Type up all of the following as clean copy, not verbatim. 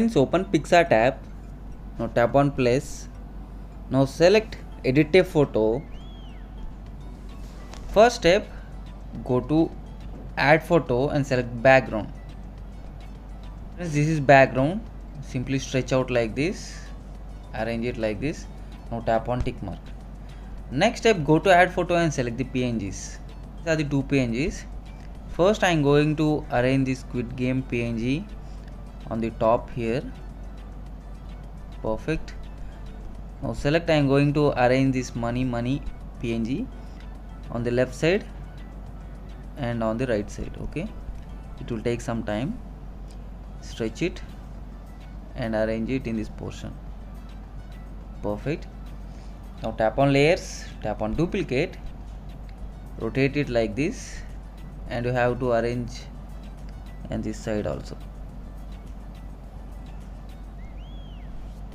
Friends, open PicsArt app. Now tap on place. Now select edit a photo. First step, go to add photo and select background. Friends, this is background. Simply stretch out like this, arrange it like this. Now tap on tick mark. Next step, go to add photo and select the PNGs. These are the two PNGs. First, I am going to arrange the Squid game PNG on the top here. Perfect. Now select, I am going to arrange this money PNG on the left side and on the right side. Okay, it will take some time. Stretch it and arrange it in this portion. Perfect. Now tap on layers, tap on duplicate, rotate it like this, and you have to arrange on this side also.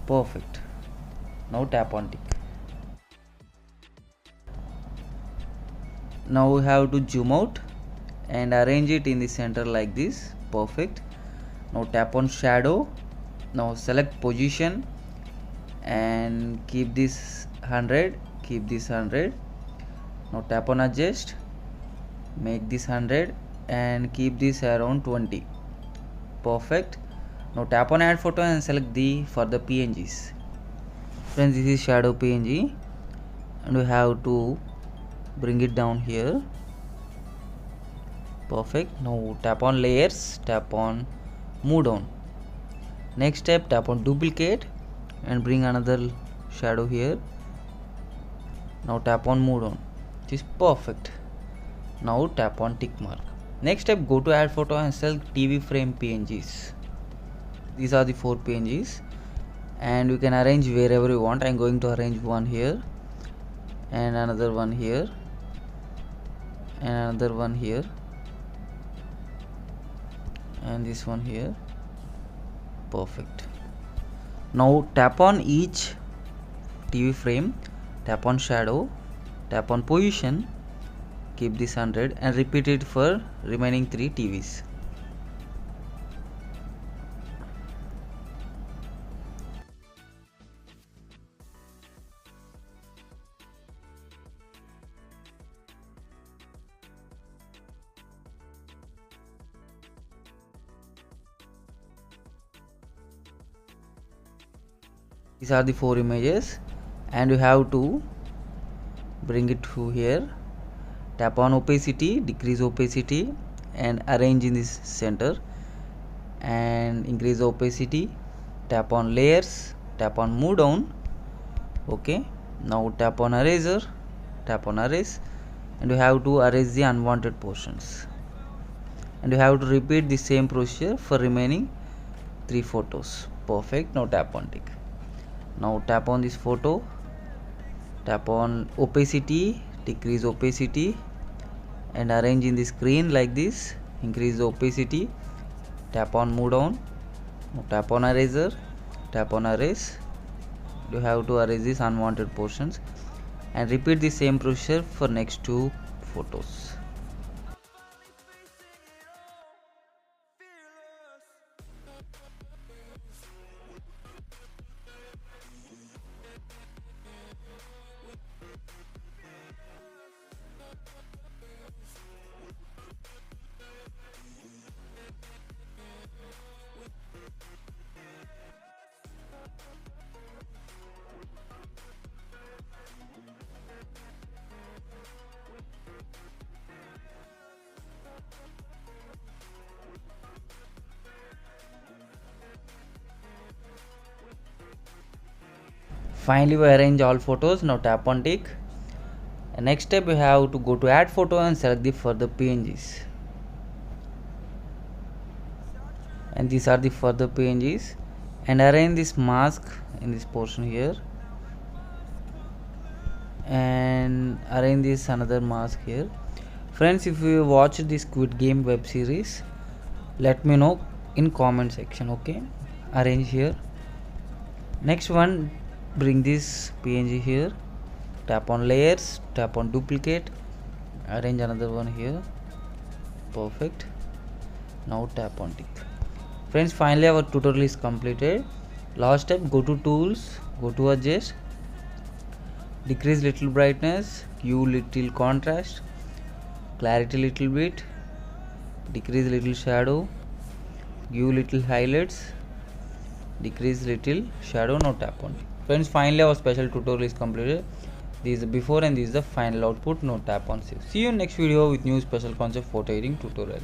Perfect. Now tap on tick. Now we have to zoom out and arrange it in the center like this. Perfect. Now tap on shadow. Now select position and keep this 100, keep this 100. Now tap on adjust, make this 100 and keep this around 20. Perfect. Now tap on add photo and select the further PNGs. Friends, this is shadow PNG and we have to bring it down here. Perfect. Now tap on layers, tap on move down. Next step, tap on duplicate and bring another shadow here. Now tap on move down. This is perfect. Now tap on tick mark. Next step, go to add photo and select TV frame PNGs. These are the 4 PNGs and you can arrange wherever you want. I am going to arrange one here and another one here and another one here and this one here. Perfect. Now tap on each TV frame, tap on shadow, tap on position, keep this 100 and repeat it for remaining 3 TVs. These are the 4 images and you have to bring it to here. Tap on opacity, decrease opacity and arrange in this center and increase opacity. Tap on layers, tap on move down. Okay, now tap on eraser, tap on erase and you have to erase the unwanted portions and you have to repeat the same procedure for remaining 3 photos. Perfect. Now tap on tick. Now tap on this photo, tap on opacity, decrease opacity and arrange in the screen like this. Increase the opacity, tap on move down. Now tap on eraser, tap on erase. You have to erase these unwanted portions and repeat the same procedure for next 2 photos. Finally, we arrange all photos. Now tap on tick. And next step, we have to go to add photo and select the further PNGs. And these are the further PNGs. And arrange this mask in this portion here. And arrange this another mask here. Friends, if you watch this Squid game web series, let me know in comment section. Okay, arrange here. Next one, bring this PNG here, tap on layers, tap on duplicate, arrange another one here. Perfect. Now tap on tick. Friends, finally our tutorial is completed. Last step, go to tools, go to adjust, decrease little brightness, give little contrast, clarity little bit, decrease little shadow, give little highlights, decrease little shadow, now tap on. Friends, finally our special tutorial is completed. This is the before and this is the final output. Now tap on save. See you in next video with new special concept photo editing tutorial.